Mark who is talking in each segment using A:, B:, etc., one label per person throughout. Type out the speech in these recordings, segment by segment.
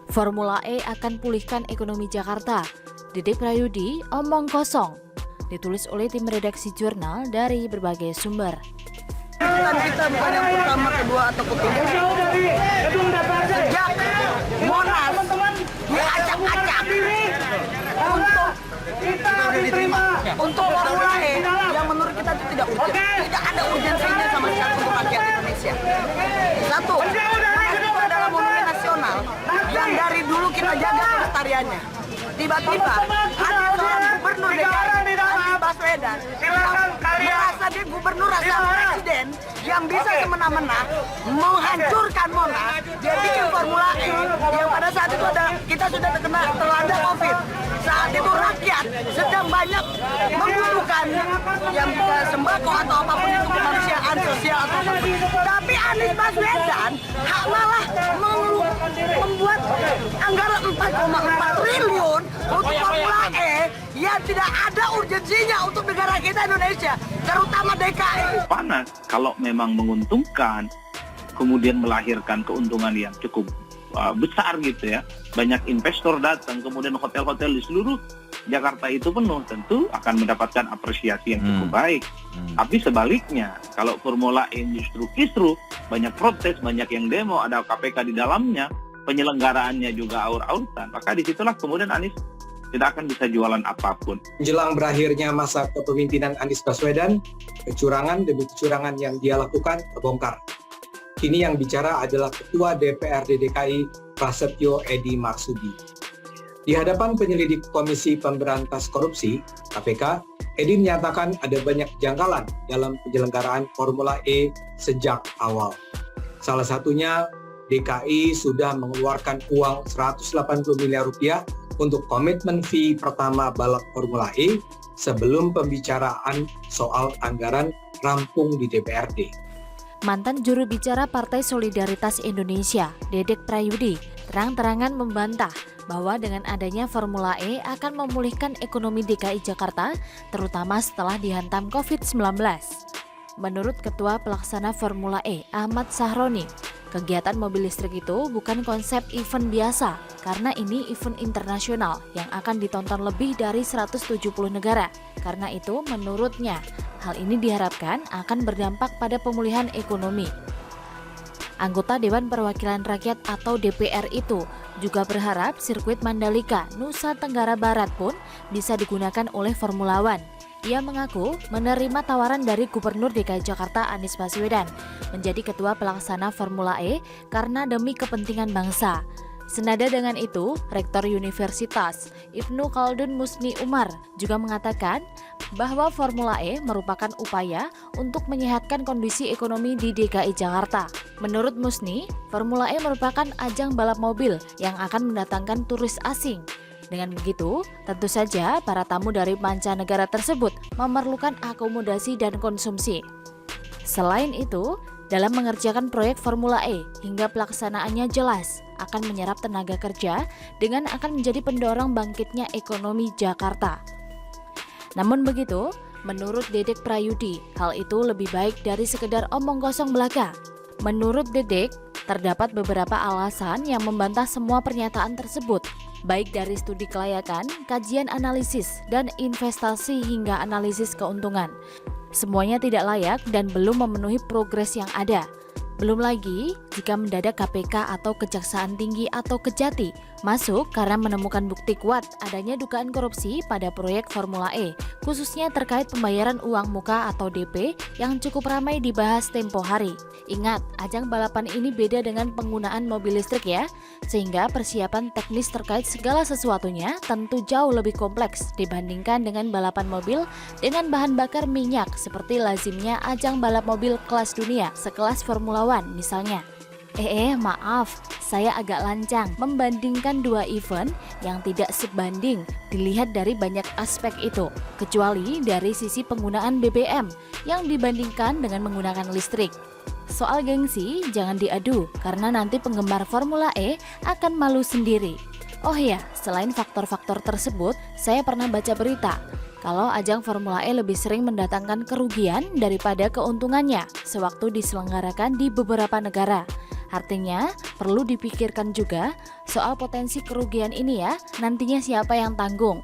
A: Formula E akan pulihkan ekonomi Jakarta. Dedek Prayudi, omong kosong. Ditulis oleh tim redaksi jurnal dari berbagai sumber.
B: Kita bukan yang pertama, kedua, atau ketiga. Sejak Monas diacak-acak untuk Formula E yang menurut kita itu tidak urgent. Tidak ada urgensinya sama sekali untuk rakyat Indonesia. Satu, itu adalah monumen nasional yang dari dulu kita jaga kelestariannya. Tiba-tiba ada seorang gubernur DKI, Anies Baswedan, yang merasa dia gubernur asal presiden yang bisa semena-mena menghancurkan Monas. Dia bikin Formula E yang pada saat itu kita sudah terlanda COVID. Saat itu rakyat sedang banyak membutuhkan yang sembako atau apapun itu kemanusiaan sosial atau apapun. Tapi Anies Baswedan malah membuat anggaran 4,4 triliun untuk Formula E yang tidak ada urgensinya untuk negara kita Indonesia, terutama DKI.
C: Panas kalau memang menguntungkan, kemudian melahirkan keuntungan yang cukup besar gitu ya. Banyak investor datang, kemudian hotel-hotel di seluruh Jakarta itu penuh, tentu akan mendapatkan apresiasi yang cukup baik. Tapi sebaliknya, kalau Formula E justru kisruh, banyak protes, banyak yang demo, ada KPK di dalamnya, penyelenggaraannya juga aur-auran, maka disitulah kemudian Anies tidak akan bisa jualan apapun.
D: Menjelang berakhirnya masa kepemimpinan Anies Baswedan, kecurangan demi kecurangan yang dia lakukan terbongkar. Kini yang bicara adalah Ketua DPRD DKI Prasetyo Edy Marsudi. Di hadapan penyelidik Komisi Pemberantas Korupsi (KPK), Edy menyatakan ada banyak janggalan dalam penyelenggaraan Formula E sejak awal. Salah satunya DKI sudah mengeluarkan uang 180 miliar rupiah untuk komitmen fee pertama balap Formula E sebelum pembicaraan soal anggaran rampung di DPRD.
A: Mantan juru bicara Partai Solidaritas Indonesia, Dedek Prayudi, terang-terangan membantah bahwa dengan adanya Formula E akan memulihkan ekonomi DKI Jakarta, terutama setelah dihantam COVID-19. Menurut Ketua Pelaksana Formula E, Ahmad Sahroni, kegiatan mobil listrik itu bukan konsep event biasa, karena ini event internasional yang akan ditonton lebih dari 170 negara. Karena itu, menurutnya, hal ini diharapkan akan berdampak pada pemulihan ekonomi. Anggota Dewan Perwakilan Rakyat atau DPR itu juga berharap sirkuit Mandalika, Nusa Tenggara Barat pun bisa digunakan oleh Formula One. Ia mengaku menerima tawaran dari Gubernur DKI Jakarta Anies Baswedan menjadi Ketua Pelaksana Formula E karena demi kepentingan bangsa. Senada dengan itu, Rektor Universitas Ibnu Khaldun Musni Umar juga mengatakan bahwa Formula E merupakan upaya untuk menyehatkan kondisi ekonomi di DKI Jakarta. Menurut Musni, Formula E merupakan ajang balap mobil yang akan mendatangkan turis asing. Dengan begitu, tentu saja para tamu dari mancanegara tersebut memerlukan akomodasi dan konsumsi. Selain itu, dalam mengerjakan proyek Formula E hingga pelaksanaannya jelas akan menyerap tenaga kerja dengan akan menjadi pendorong bangkitnya ekonomi Jakarta. Namun begitu, menurut Dedek Prayudi, hal itu lebih baik dari sekedar omong kosong belaka. Menurut Dedek, terdapat beberapa alasan yang membantah semua pernyataan tersebut, baik dari studi kelayakan, kajian analisis, dan investasi hingga analisis keuntungan. Semuanya tidak layak dan belum memenuhi progres yang ada. Belum lagi jika mendadak KPK atau Kejaksaan Tinggi atau Kejati masuk karena menemukan bukti kuat adanya dugaan korupsi pada proyek Formula E, khususnya terkait pembayaran uang muka atau DP yang cukup ramai dibahas tempo hari. Ingat, ajang balapan ini beda dengan penggunaan mobil listrik ya, sehingga persiapan teknis terkait segala sesuatunya tentu jauh lebih kompleks dibandingkan dengan balapan mobil dengan bahan bakar minyak seperti lazimnya ajang balap mobil kelas dunia sekelas Formula One misalnya. Maaf, saya agak lancang membandingkan dua event yang tidak sebanding dilihat dari banyak aspek itu, kecuali dari sisi penggunaan BBM yang dibandingkan dengan menggunakan listrik. Soal gengsi, jangan diadu karena nanti penggemar Formula E akan malu sendiri. Oh ya, selain faktor-faktor tersebut, saya pernah baca berita kalau ajang Formula E lebih sering mendatangkan kerugian daripada keuntungannya sewaktu diselenggarakan di beberapa negara. Artinya, perlu dipikirkan juga soal potensi kerugian ini ya, nantinya siapa yang tanggung.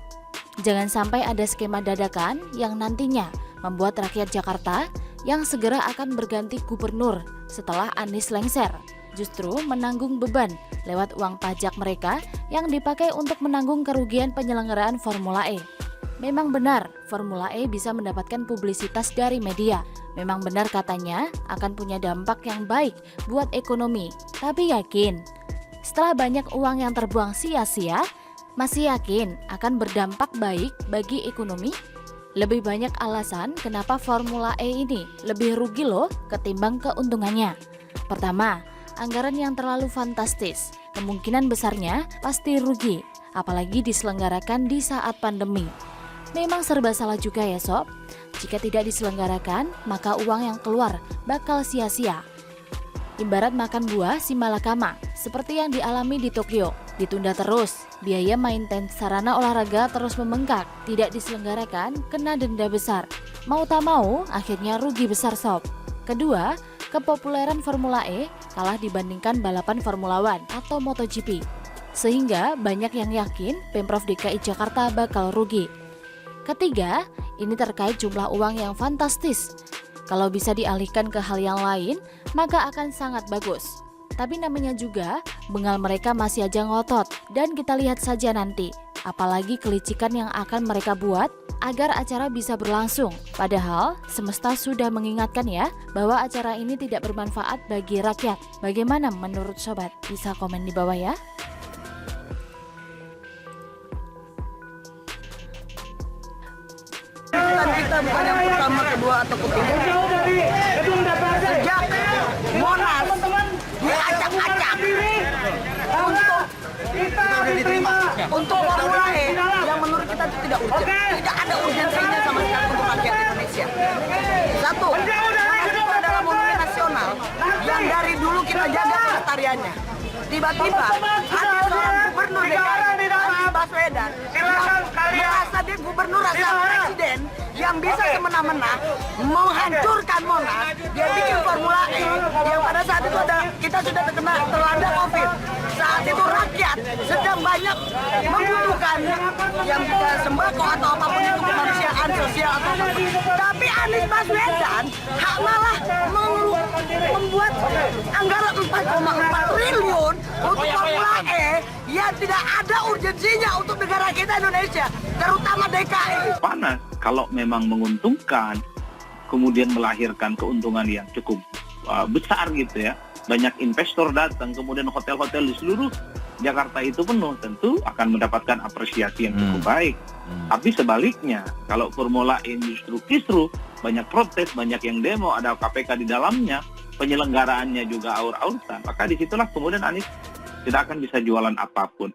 A: Jangan sampai ada skema dadakan yang nantinya membuat rakyat Jakarta yang segera akan berganti gubernur setelah Anies lengser, justru menanggung beban lewat uang pajak mereka yang dipakai untuk menanggung kerugian penyelenggaraan Formula E. Memang benar, Formula E bisa mendapatkan publisitas dari media. Memang benar katanya akan punya dampak yang baik buat ekonomi. Tapi yakin, setelah banyak uang yang terbuang sia-sia, masih yakin akan berdampak baik bagi ekonomi? Lebih banyak alasan kenapa Formula E ini lebih rugi loh ketimbang keuntungannya. Pertama, anggaran yang terlalu fantastis. Kemungkinan besarnya pasti rugi, apalagi diselenggarakan di saat pandemi. Memang serba salah juga ya sob. Jika tidak diselenggarakan, maka uang yang keluar bakal sia-sia. Ibarat makan buah si malakama, seperti yang dialami di Tokyo. Ditunda terus, biaya maintenance sarana olahraga terus membengkak. Tidak diselenggarakan, kena denda besar. Mau tak mau, akhirnya rugi besar sob. Kedua, kepopuleran Formula E kalah dibandingkan balapan Formula One atau MotoGP. Sehingga banyak yang yakin Pemprov DKI Jakarta bakal rugi. Ketiga, ini terkait jumlah uang yang fantastis. Kalau bisa dialihkan ke hal yang lain, maka akan sangat bagus. Tapi namanya juga, bengal mereka masih aja ngotot. Dan kita lihat saja nanti, apalagi kelicikan yang akan mereka buat agar acara bisa berlangsung. Padahal, semesta sudah mengingatkan ya, bahwa acara ini tidak bermanfaat bagi rakyat. Bagaimana menurut sobat? Bisa komen di bawah ya.
B: Kita bukan yang pertama, kedua, atau ketiga. Sejak Monas diacak-acak untuk Formula E yang menurut kita itu tidak urgent. Tidak ada urgensinya sama sekali untuk rakyat Indonesia. Satu, itu adalah monumen nasional yang dari dulu kita jaga pelestariannya. Tiba-tiba ada seorang gubernur DKI, Anies Baswedan, yang merasa dia gubernur rasa presiden, yang bisa semena-mena menghancurkan Monas. Dia bikin Formula E yang pada saat itu kita sudah terlanda COVID. Saat itu rakyat sedang banyak membutuhkan yang sembako atau apapun itu, kemanusiaan sosial atau apapun. Tapi Anies Baswedan malah membuat anggaran 4,4 triliun untuk Formula E yang tidak ada urgensinya untuk negara kita Indonesia, terutama DKI.
C: Panas kalau memang menguntungkan, kemudian melahirkan keuntungan yang cukup besar gitu ya. Banyak investor datang, kemudian hotel-hotel di seluruh Jakarta itu penuh, tentu akan mendapatkan apresiasi yang cukup baik. Tapi sebaliknya, kalau Formula E justru kisruh, banyak protes, banyak yang demo, ada KPK di dalamnya, penyelenggaraannya juga aur-auran, maka disitulah kemudian Anies tidak akan bisa jualan apapun.